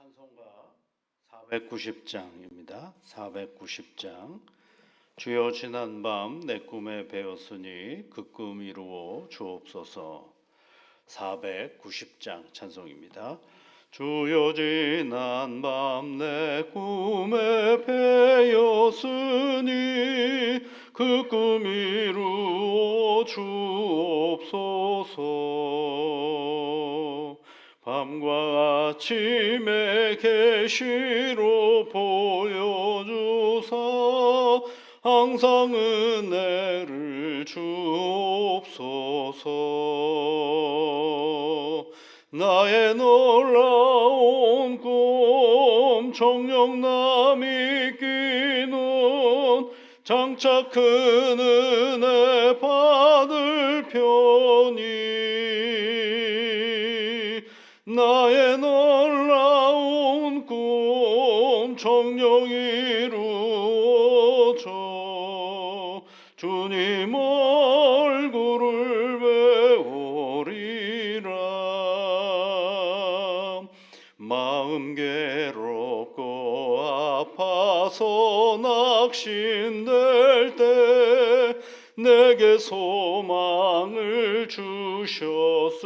찬송가 490장입니다. 490장. 주여 지난 밤 내 꿈에 배었으니 그 꿈 이루어 주옵소서. 490장 찬송입니다. 주여 지난 밤 내 꿈에 배었으니 그 꿈 이루어 주옵소서. 밤과 아침에 계시로 보여주사 항상 은혜를 주옵소서. 나의 놀라운 꿈 정녕 남이 끼는 장차 큰 은혜 받을 편이 나의 놀라운 꿈 정녕 이루어져 주님 얼굴을 배우리라. 마음 괴롭고 아파서 낙심될 때 내게 소망을 주셨으며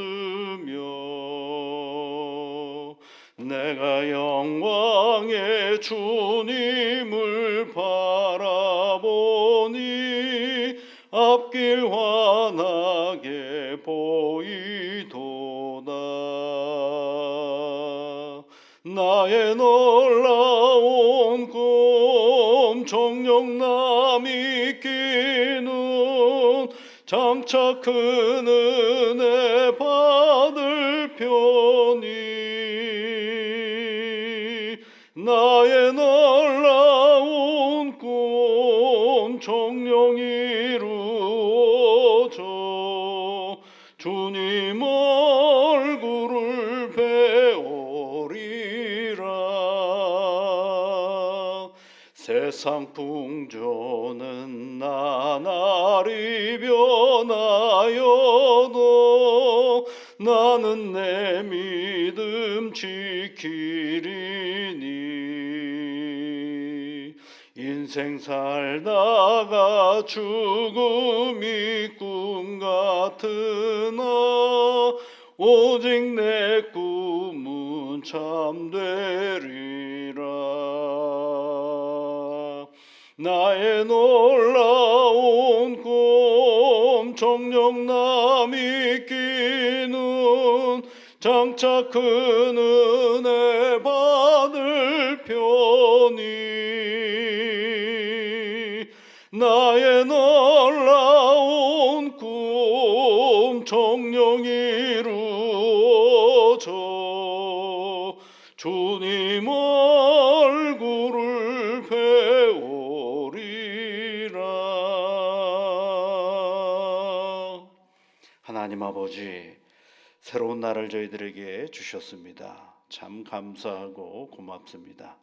내가 영광의 주님을 바라보니 앞길 환하게 보이도다. 나의 놀라운 꿈 정녕 남이 끼는 장차 큰 은혜 받을 편이 나의 놀라운 꿈 정녕 이루어져 주님 얼굴을 배우리라. 세상 풍조는 나날이 변하여도 나는 내 믿음 지키리니. 인생 살다가 죽음이 꿈 같으나 오직 내 꿈은 참되리라. 나의 놀라운 꿈 정녕 남이 끼는 장차 큰 은혜 받을 편이 나의 놀라운 꿈 정녕 이루어져 주님 얼굴을 배우리라. 하나님 아버지, 새로운 날을 저희들에게 주셨습니다. 참 감사하고 고맙습니다.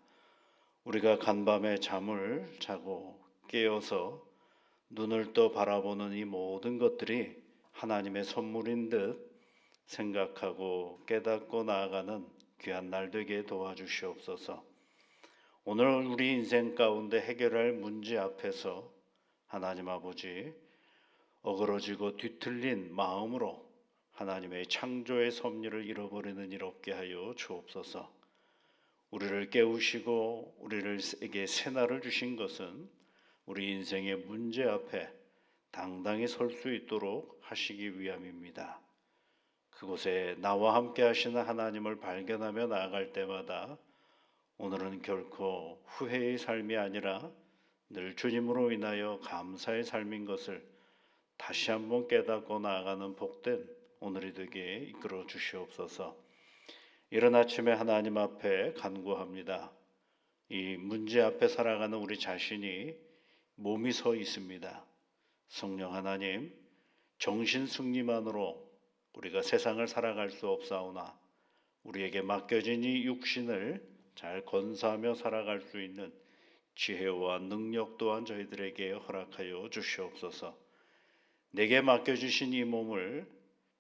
우리가 간밤에 잠을 자고 깨어서 눈을 떠 바라보는 이 모든 것들이 하나님의 선물인 듯 생각하고 깨닫고 나아가는 귀한 날 되게 도와주시옵소서. 오늘 우리 인생 가운데 해결할 문제 앞에서 하나님 아버지 어그러지고 뒤틀린 마음으로 하나님의 창조의 섭리를 잃어버리는 일 없게 하여 주옵소서. 우리를 깨우시고 우리에게 새날을 주신 것은 우리 인생의 문제 앞에 당당히 설 수 있도록 하시기 위함입니다. 그곳에 나와 함께 하시는 하나님을 발견하며 나아갈 때마다 오늘은 결코 후회의 삶이 아니라 늘 주님으로 인하여 감사의 삶인 것을 다시 한번 깨닫고 나아가는 복된 오늘이 되게 이끌어 주시옵소서. 이른 아침에 하나님 앞에 간구합니다. 이 문제 앞에 살아가는 우리 자신이 몸이 서 있습니다. 성령 하나님, 정신 승리만으로 우리가 세상을 살아갈 수 없사오나 우리에게 맡겨진 이 육신을 잘 건사하며 살아갈 수 있는 지혜와 능력 또한 저희들에게 허락하여 주시옵소서. 내게 맡겨주신 이 몸을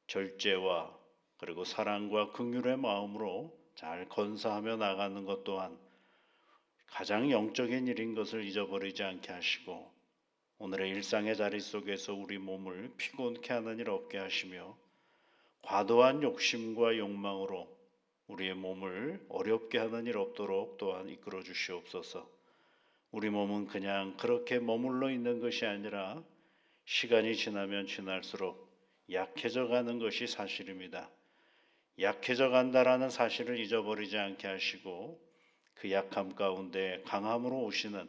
절제와 그리고 사랑과 긍휼의 마음으로 잘 건사하며 나가는 것 또한 가장 영적인 일인 것을 잊어버리지 않게 하시고 오늘의 일상의 자리 속에서 우리 몸을 피곤케 하는 일 없게 하시며 과도한 욕심과 욕망으로 우리의 몸을 어렵게 하는 일 없도록 또한 이끌어 주시옵소서. 우리 몸은 그냥 그렇게 머물러 있는 것이 아니라 시간이 지나면 지날수록 약해져 가는 것이 사실입니다. 약해져 간다라는 사실을 잊어버리지 않게 하시고 그 약함 가운데 강함으로 오시는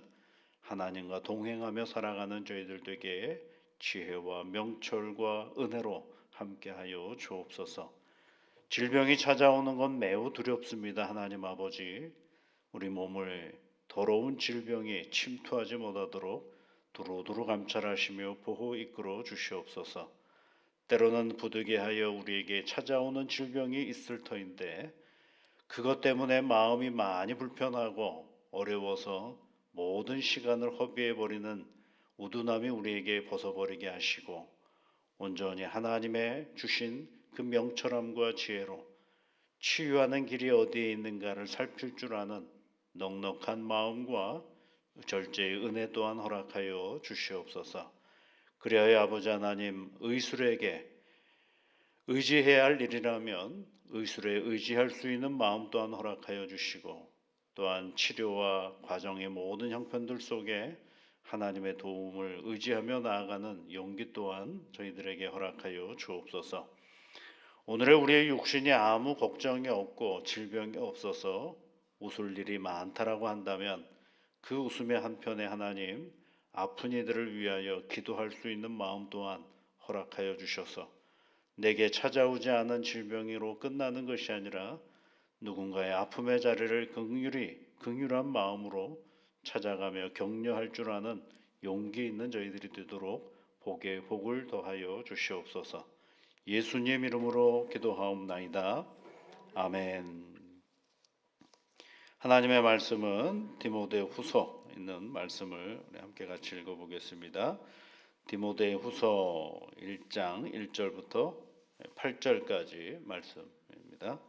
하나님과 동행하며 살아가는 저희들 되게 지혜와 명철과 은혜로 함께하여 주옵소서. 질병이 찾아오는 건 매우 두렵습니다. 하나님 아버지, 우리 몸을 더러운 질병이 침투하지 못하도록 두루두루 감찰하시며 보호 이끌어 주시옵소서. 때로는 부득이하여 우리에게 찾아오는 질병이 있을 터인데 그것 때문에 마음이 많이 불편하고 어려워서 모든 시간을 허비해버리는 우둔함이 우리에게 벗어버리게 하시고 온전히 하나님의 주신 그 명철함과 지혜로 치유하는 길이 어디에 있는가를 살필 줄 아는 넉넉한 마음과 절제의 은혜 또한 허락하여 주시옵소서. 그리하여 아버지 하나님, 의술에게 의지해야 할 일이라면 의술에 의지할 수 있는 마음 또한 허락하여 주시고 또한 치료와 과정의 모든 형편들 속에 하나님의 도움을 의지하며 나아가는 용기 또한 저희들에게 허락하여 주옵소서. 오늘의 우리의 육신이 아무 걱정이 없고 질병이 없어서 웃을 일이 많다라고 한다면 그 웃음의 한편에 하나님 아픈 이들을 위하여 기도할 수 있는 마음 또한 허락하여 주셔서 내게 찾아오지 않은 질병으로 끝나는 것이 아니라 누군가의 아픔의 자리를 긍휼한 마음으로 찾아가며 격려할 줄 아는 용기 있는 저희들이 되도록 복에 복을 더하여 주시옵소서. 예수님 이름으로 기도하옵나이다. 아멘. 하나님의 말씀은 디모데후서 있는 말씀을 우리 함께 같이 읽어보겠습니다. 디모데후서 1장 1절부터 8절까지 말씀입니다.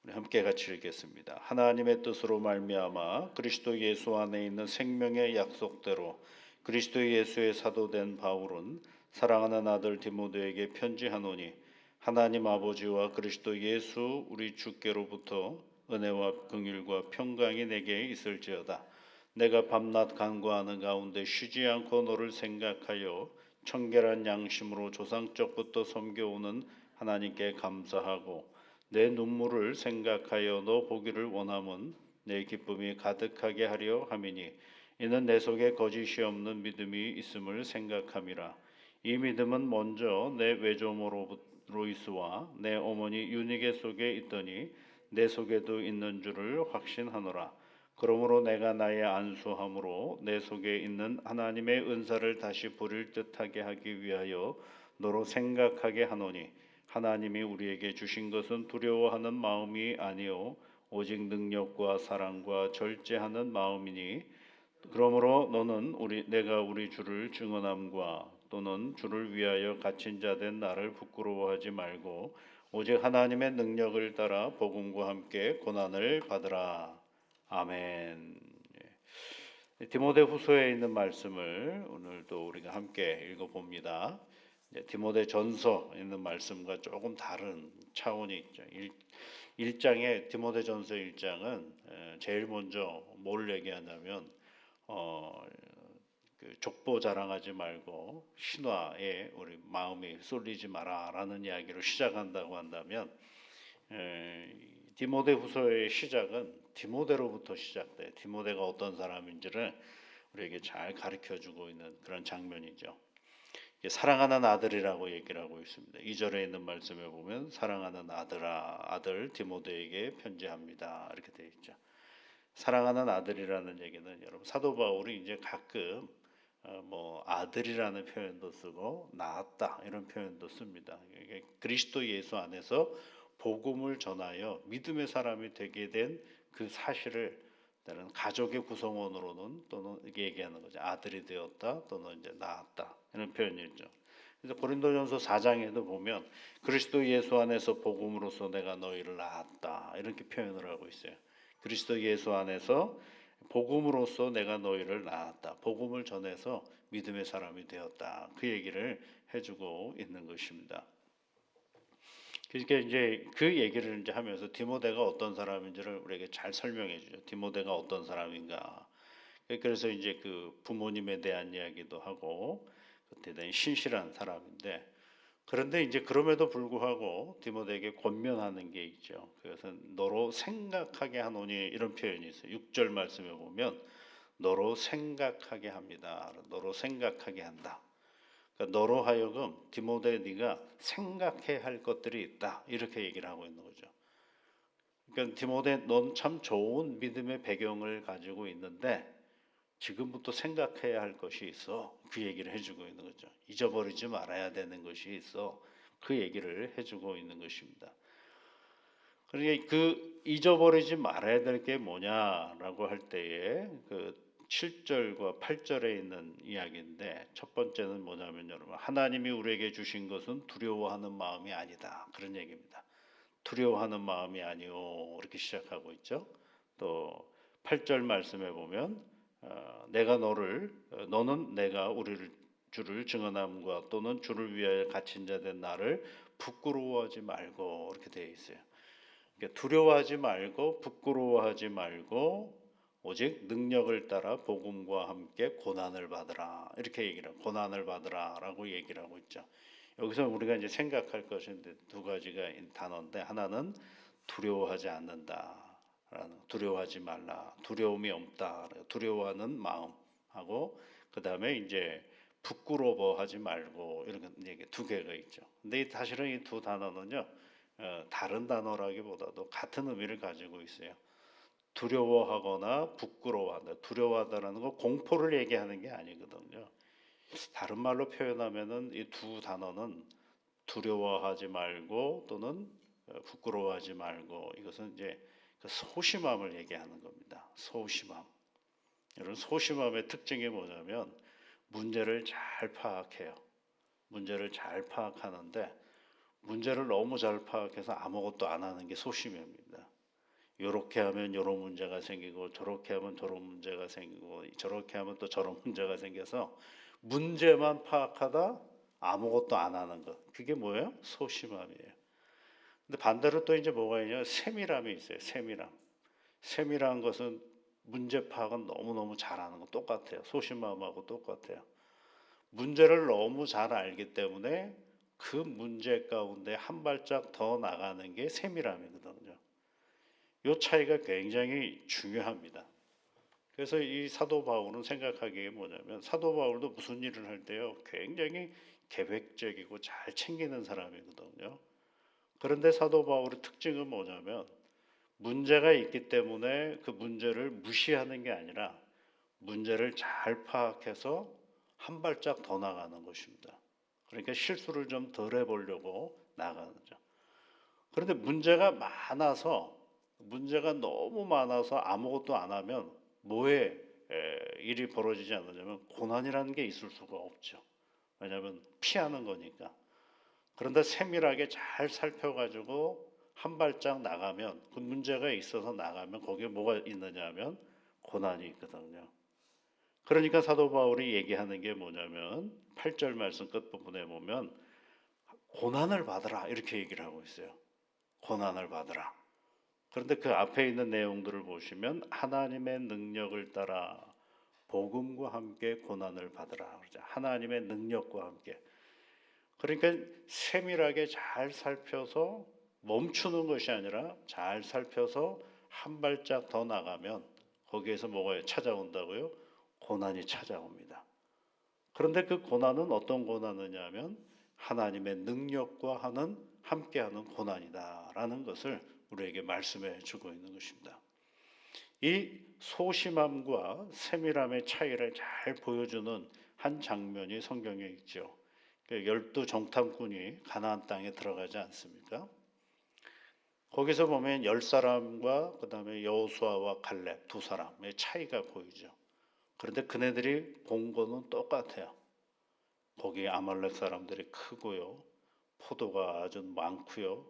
우리 함께 같이 읽겠습니다. 하나님의 뜻으로 말미암아 그리스도 예수 안에 있는 생명의 약속대로 그리스도 예수의 사도된 바울은 사랑하는 아들 디모데에게 편지하노니 하나님 아버지와 그리스도 예수 우리 주께로부터 은혜와 긍휼과 평강이 내게 있을지어다. 내가 밤낮 간구하는 가운데 쉬지 않고 너를 생각하여 청결한 양심으로 조상적부터 섬겨오는 하나님께 감사하고 내 눈물을 생각하여 너 보기를 원함은 내 기쁨이 가득하게 하려 함이니 이는 내 속에 거짓이 없는 믿음이 있음을 생각함이라. 이 믿음은 먼저 내 외조모 로이스와 내 어머니 유니게 속에 있더니 내 속에도 있는 줄을 확신하노라. 그러므로 내가 나의 안수함으로 내 속에 있는 하나님의 은사를 다시 부릴 듯하게 하기 위하여 너로 생각하게 하노니 하나님이 우리에게 주신 것은 두려워하는 마음이 아니요 오직 능력과 사랑과 절제하는 마음이니 그러므로 너는 내가 우리 주를 증언함과 또는 주를 위하여 갇힌 자 된 나를 부끄러워하지 말고 오직 하나님의 능력을 따라 복음과 함께 고난을 받으라. 아멘. 디모데후서에 있는 말씀을 오늘도 우리가 함께 읽어봅니다. 디모데전서에 있는 말씀과 조금 다른 차원이 있죠. 1장의 디모데전서 1장은 제일 먼저 뭘 얘기하냐면 그 족보 자랑하지 말고 신화에 우리 마음이 쏠리지 마라라는 이야기로 시작한다고 한다면 디모데후서의 시작은 디모데로부터 시작돼. 디모데가 어떤 사람인지를 우리에게 잘 가르쳐주고 있는 그런 장면이죠. 사랑하는 아들이라고 얘기를 하고 있습니다. 2절에 있는 말씀에 보면 사랑하는 아들 디모데에게 편지합니다. 이렇게 되어 있죠. 사랑하는 아들이라는 얘기는 여러분 사도 바울이 이제 가끔 뭐 아들이라는 표현도 쓰고 낳았다 이런 표현도 씁니다. 이게 그리스도 예수 안에서 복음을 전하여 믿음의 사람이 되게 된 그 사실을 다른 가족의 구성원으로는 또는 이게 얘기하는 거죠. 아들이 되었다 또는 이제 낳았다 이런 표현이죠. 그래서 고린도전서 4장에도 보면 그리스도 예수 안에서 복음으로써 내가 너희를 낳았다 이렇게 표현을 하고 있어요. 그리스도 예수 안에서 복음으로써 내가 너희를 낳았다. 복음을 전해서 믿음의 사람이 되었다. 그 얘기를 해주고 있는 것입니다. 그러니까 이제 그 얘기를 이제 하면서 디모데가 어떤 사람인지를 우리에게 잘 설명해 주죠. 디모데가 어떤 사람인가. 그래서 이제 그 부모님에 대한 이야기도 하고 대단히 신실한 사람인데 그런데 이제 그럼에도 불구하고 디모데에게 권면하는 게 있죠. 그래서 너로 생각하게 하노니 이런 표현이 있어요. 6절 말씀에 보면 너로 생각하게 합니다. 너로 생각하게 한다. 그러니까 너로 하여금 디모데 네가 생각해야 할 것들이 있다. 이렇게 얘기를 하고 있는 거죠. 그러니까 디모데 넌 참 좋은 믿음의 배경을 가지고 있는데 지금부터 생각해야 할 것이 있어. 그 얘기를 해주고 있는 거죠. 잊어버리지 말아야 되는 것이 있어. 그 얘기를 해주고 있는 것입니다. 그러니까 그 잊어버리지 말아야 될 게 뭐냐라고 할 때에 그 7절과 8절에 있는 이야기인데 첫 번째는 뭐냐면 여러분 하나님이 우리에게 주신 것은 두려워하는 마음이 아니다. 그런 얘기입니다. 두려워하는 마음이 아니오. 이렇게 시작하고 있죠. 또 8절 말씀에 보면 너는 내가 우리를 주를 증언함과 또는 주를 위하여 갇힌 자 된 나를 부끄러워하지 말고 이렇게 되어 있어요. 그러니까 두려워하지 말고 부끄러워하지 말고 오직 능력을 따라 복음과 함께 고난을 받으라 이렇게 얘기를 고난을 받으라라고 얘기를 하고 있죠. 여기서 우리가 이제 생각할 것은 두 가지가 단어인데 하나는 두려워하지 않는다. 두려워하지 말라. 두려움이 없다. 두려워하는 마음하고 그 다음에 이제 부끄러워하지 말고 이런 얘기 두 개가 있죠. 근데 사실은 이 두 단어는요 다른 단어라기보다도 같은 의미를 가지고 있어요. 두려워하거나 부끄러워한다. 두려워하다라는 거 공포를 얘기하는 게 아니거든요. 다른 말로 표현하면은 이 두 단어는 두려워하지 말고 또는 부끄러워하지 말고 이것은 이제 그 소심함을 얘기하는 겁니다. 소심함. 여러분 소심함의 특징이 뭐냐면 문제를 잘 파악해요. 문제를 잘 파악하는데 문제를 너무 잘 파악해서 아무것도 안 하는 게 소심함입니다. 이렇게 하면 이런 문제가 생기고 저렇게 하면 저런 문제가 생기고 저렇게 하면 또 저런 문제가 생겨서 문제만 파악하다 아무것도 안 하는 것. 그게 뭐예요? 소심함이에요. 근데 반대로 또 이제 뭐가 있냐? 세밀함이 있어요. 세밀함. 세밀한 것은 문제 파악은 너무너무 잘하는 거 똑같아요. 소심함하고 똑같아요. 문제를 너무 잘 알기 때문에 그 문제 가운데 한 발짝 더 나가는 게 세밀함이거든요. 이 차이가 굉장히 중요합니다. 그래서 이 사도 바울은 생각하기에 뭐냐면 사도 바울도 무슨 일을 할 때요 굉장히 계획적이고 잘 챙기는 사람이거든요. 그런데 사도 바울의 특징은 뭐냐면 문제가 있기 때문에 그 문제를 무시하는 게 아니라 문제를 잘 파악해서 한 발짝 더 나가는 것입니다. 그러니까 실수를 좀 덜 해보려고 나가는 거죠. 그런데 문제가 너무 많아서 아무것도 안 하면 뭐에 일이 벌어지지 않느냐면 고난이라는 게 있을 수가 없죠. 왜냐하면 피하는 거니까. 그런데 세밀하게 잘 살펴가지고 한 발짝 나가면 그 문제가 있어서 나가면 거기에 뭐가 있느냐 하면 고난이 있거든요. 그러니까 사도 바울이 얘기하는 게 뭐냐면 8절 말씀 끝부분에 보면 고난을 받으라 이렇게 얘기를 하고 있어요. 고난을 받으라. 그런데 그 앞에 있는 내용들을 보시면 하나님의 능력을 따라 복음과 함께 고난을 받으라. 하나님의 능력과 함께. 그러니까 세밀하게 잘 살펴서 멈추는 것이 아니라 잘 살펴서 한 발짝 더 나가면 거기에서 뭐가 찾아온다고요? 고난이 찾아옵니다. 그런데 그 고난은 어떤 고난이냐면 하나님의 능력과 함께하는 고난이다라는 것을 우리에게 말씀해 주고 있는 것입니다. 이 소심함과 세밀함의 차이를 잘 보여주는 한 장면이 성경에 있죠. 12정탐꾼이 가나안 땅에 들어가지 않습니까? 거기서 보면 10사람과 그 다음에 여호수아와 갈렙 두 사람의 차이가 보이죠. 그런데 그네들이 본 거는 똑같아요. 거기 아말렉 사람들이 크고요. 포도가 아주 많고요.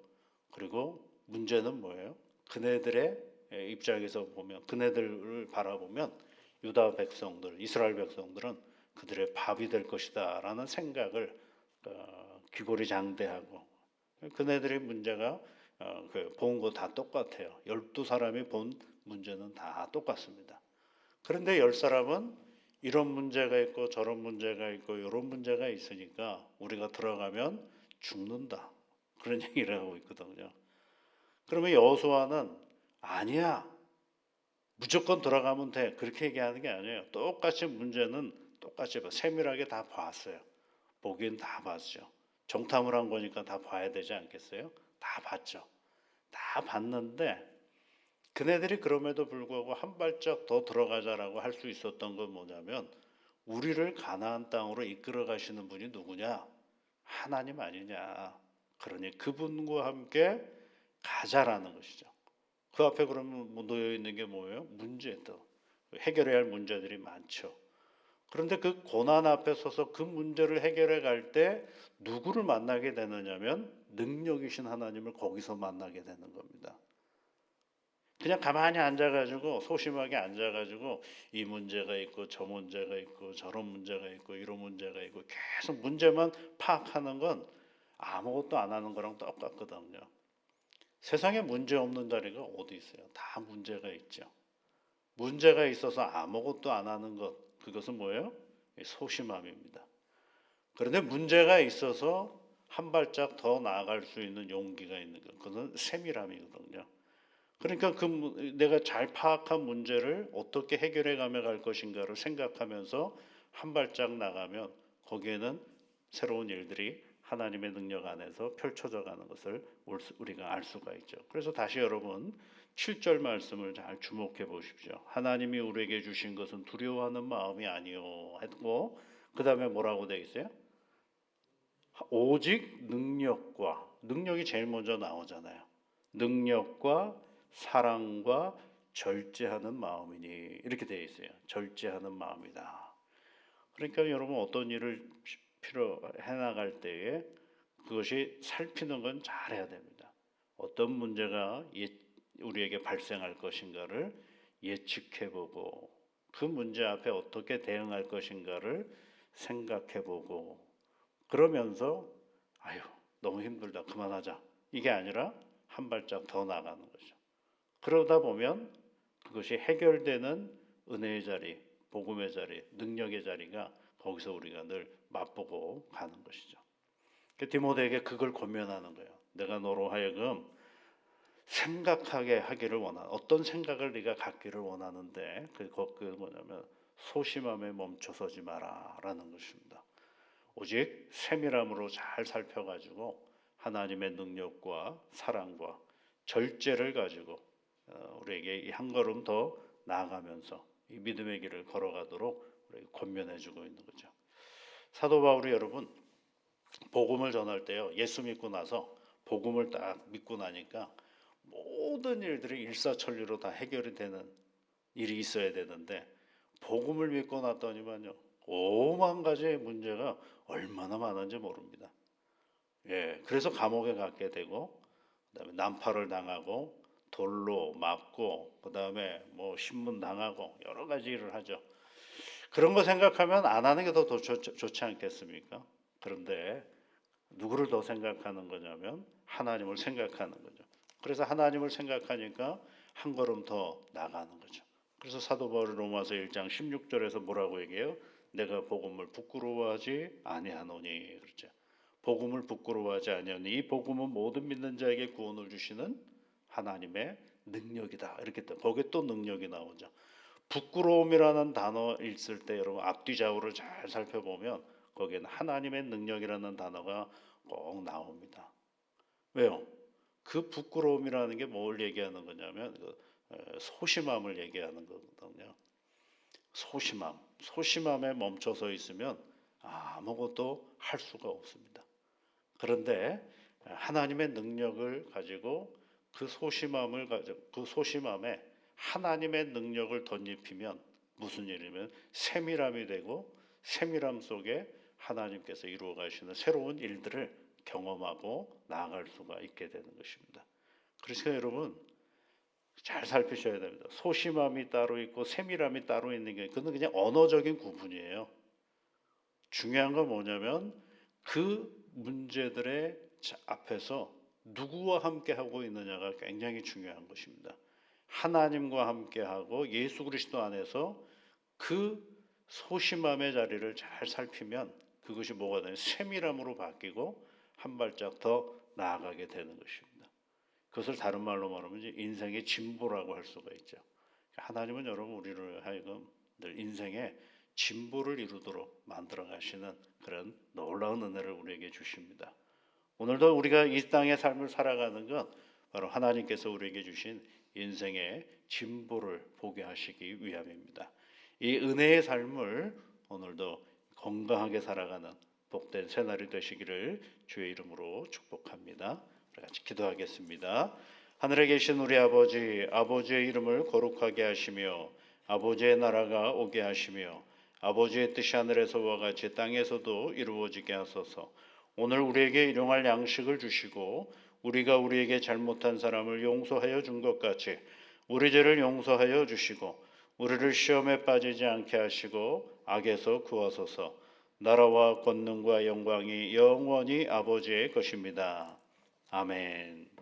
그리고 문제는 뭐예요? 그네들의 입장에서 보면, 그네들을 바라보면 유다 백성들, 이스라엘 백성들은 그들의 밥이 될 것이다라는 생각을 귀고리장대하고, 그네들의 문제가 본 거 다 똑같아요. 12사람이 본 문제는 다 똑같습니다. 그런데 10사람은 이런 문제가 있고 저런 문제가 있고 이런 문제가 있으니까 우리가 들어가면 죽는다, 그런 얘기를 하고 있거든요. 그러면 여호수아는 아니야, 무조건 들어가면 돼, 그렇게 얘기하는 게 아니에요. 똑같이 문제는 똑같이 세밀하게 다 봤어요. 보긴 다 봤죠. 정탐을 한 거니까 다 봐야 되지 않겠어요? 다 봤죠. 다 봤는데 그네들이 그럼에도 불구하고 한 발짝 더 들어가자라고 할 수 있었던 건 뭐냐면, 우리를 가나안 땅으로 이끌어 가시는 분이 누구냐? 하나님 아니냐? 그러니 그분과 함께 가자라는 것이죠. 그 앞에 그러면 놓여 있는 게 뭐예요? 문제도 해결해야 할 문제들이 많죠. 그런데 그 고난 앞에 서서 그 문제를 해결해 갈 때 누구를 만나게 되느냐면 능력이신 하나님을 거기서 만나게 되는 겁니다. 그냥 가만히 앉아가지고 소심하게 앉아가지고 이 문제가 있고 저 문제가 있고 저런 문제가 있고 이런 문제가 있고 계속 문제만 파악하는 건 아무것도 안 하는 거랑 똑같거든요. 세상에 문제 없는 자리가 어디 있어요? 다 문제가 있죠. 문제가 있어서 아무것도 안 하는 것, 그것은 뭐예요? 소심함입니다. 그런데 문제가 있어서 한 발짝 더 나아갈 수 있는 용기가 있는 것, 그것은 세밀함이거든요. 그러니까 내가 잘 파악한 문제를 어떻게 해결해 가며 갈 것인가를 생각하면서 한 발짝 나가면 거기에는 새로운 일들이 하나님의 능력 안에서 펼쳐져 가는 것을 우리가 알 수가 있죠. 그래서 다시 여러분 7절 말씀을 잘 주목해 보십시오. 하나님이 우리에게 주신 것은 두려워하는 마음이 아니요 했고, 그 다음에 뭐라고 되어 있어요? 오직 능력이 제일 먼저 나오잖아요. 능력과 사랑과 절제하는 마음이니, 이렇게 되어 있어요. 절제하는 마음이다. 그러니까 여러분 어떤 일을 해나갈 때에 그것이 살피는 건 잘해야 됩니다. 어떤 문제가 우리에게 발생할 것인가를 예측해보고 그 문제 앞에 어떻게 대응할 것인가를 생각해보고, 그러면서 아유 너무 힘들다 그만하자, 이게 아니라 한 발짝 더 나가는 거죠. 그러다 보면 그것이 해결되는 은혜의 자리, 복음의 자리, 능력의 자리가 거기서 우리가 늘 맛보고 가는 것이죠. 디모데에게 그걸 권면하는 거예요. 내가 너로 하여금 생각하게 하기를 원하는, 어떤 생각을 네가 갖기를 원하는데 그 뭐냐면 소심함에 멈춰서지 마라라는 것입니다. 오직 세밀함으로 잘 살펴가지고 하나님의 능력과 사랑과 절제를 가지고 우리에게 한 걸음 더 나아가면서 이 믿음의 길을 걸어가도록 우리에게 권면해주고 있는 거죠. 사도 바울이 여러분 복음을 전할 때요, 예수 믿고 나서 복음을 딱 믿고 나니까 모든 일들이 일사천리로 다 해결이 되는 일이 있어야 되는데, 복음을 믿고 났더니만요 5만 가지의 문제가 얼마나 많은지 모릅니다. 그래서 감옥에 가게 되고, 그다음에 난파를 당하고 돌로 맞고, 그다음에 뭐 신문 당하고 여러 가지 일을 하죠. 그런 거 생각하면 안 하는 게 더 좋지 않겠습니까? 그런데 누구를 더 생각하는 거냐면 하나님을 생각하는 거죠. 그래서 하나님을 생각하니까 한 걸음 더 나가는 거죠. 그래서 사도 바울이 로마서 1장 16절에서 뭐라고 얘기해요? 내가 복음을 부끄러워하지 아니하노니, 그렇죠. 복음을 부끄러워하지 아니하니 이 복음은 모든 믿는 자에게 구원을 주시는 하나님의 능력이다, 이렇게 거기에 또 능력이 나오죠. 부끄러움이라는 단어 있을 때 여러분 앞뒤 좌우를 잘 살펴보면 거기에는 하나님의 능력이라는 단어가 꼭 나옵니다. 왜요? 그 부끄러움이라는 게 뭘 얘기하는 거냐면 소심함을 얘기하는 거거든요. 소심함에 멈춰서 있으면 아무것도 할 수가 없습니다. 그런데 하나님의 능력을 가지고 그 소심함에 하나님의 능력을 덧입히면 무슨 일이면 세밀함이 되고, 세밀함 속에 하나님께서 이루어 가시는 새로운 일들을 경험하고 나아갈 수가 있게 되는 것입니다. 그래서 여러분 잘 살피셔야 됩니다. 소심함이 따로 있고 세밀함이 따로 있는 게 그건 그냥 언어적인 구분이에요. 중요한 건 뭐냐면 그 문제들의 앞에서 누구와 함께 하고 있느냐가 굉장히 중요한 것입니다. 하나님과 함께 하고 예수 그리스도 안에서 그 소심함의 자리를 잘 살피면 그것이 뭐가 되냐 세밀함으로 바뀌고 한 발짝 더 나아가게 되는 것입니다. 그것을 다른 말로 말하면 이제 인생의 진보라고 할 수가 있죠. 하나님은 여러분 우리를 하여금 늘 인생의 진보를 이루도록 만들어 가시는 그런 놀라운 은혜를 우리에게 주십니다. 오늘도 우리가 이 땅의 삶을 살아가는 건 바로 하나님께서 우리에게 주신 인생의 진보를 보게 하시기 위함입니다. 이 은혜의 삶을 오늘도 건강하게 살아가는 복된 새날이 되시기를 주의 이름으로 축복합니다. 우리 같이 기도하겠습니다. 하늘에 계신 우리 아버지, 아버지의 이름을 거룩하게 하시며 아버지의 나라가 오게 하시며 아버지의 뜻이 하늘에서와 같이 땅에서도 이루어지게 하소서. 오늘 우리에게 일용할 양식을 주시고 우리가 우리에게 잘못한 사람을 용서하여 준 것 같이 우리 죄를 용서하여 주시고 우리를 시험에 빠지지 않게 하시고 악에서 구하소서. 나라와 권능과 영광이 영원히 아버지의 것입니다. 아멘.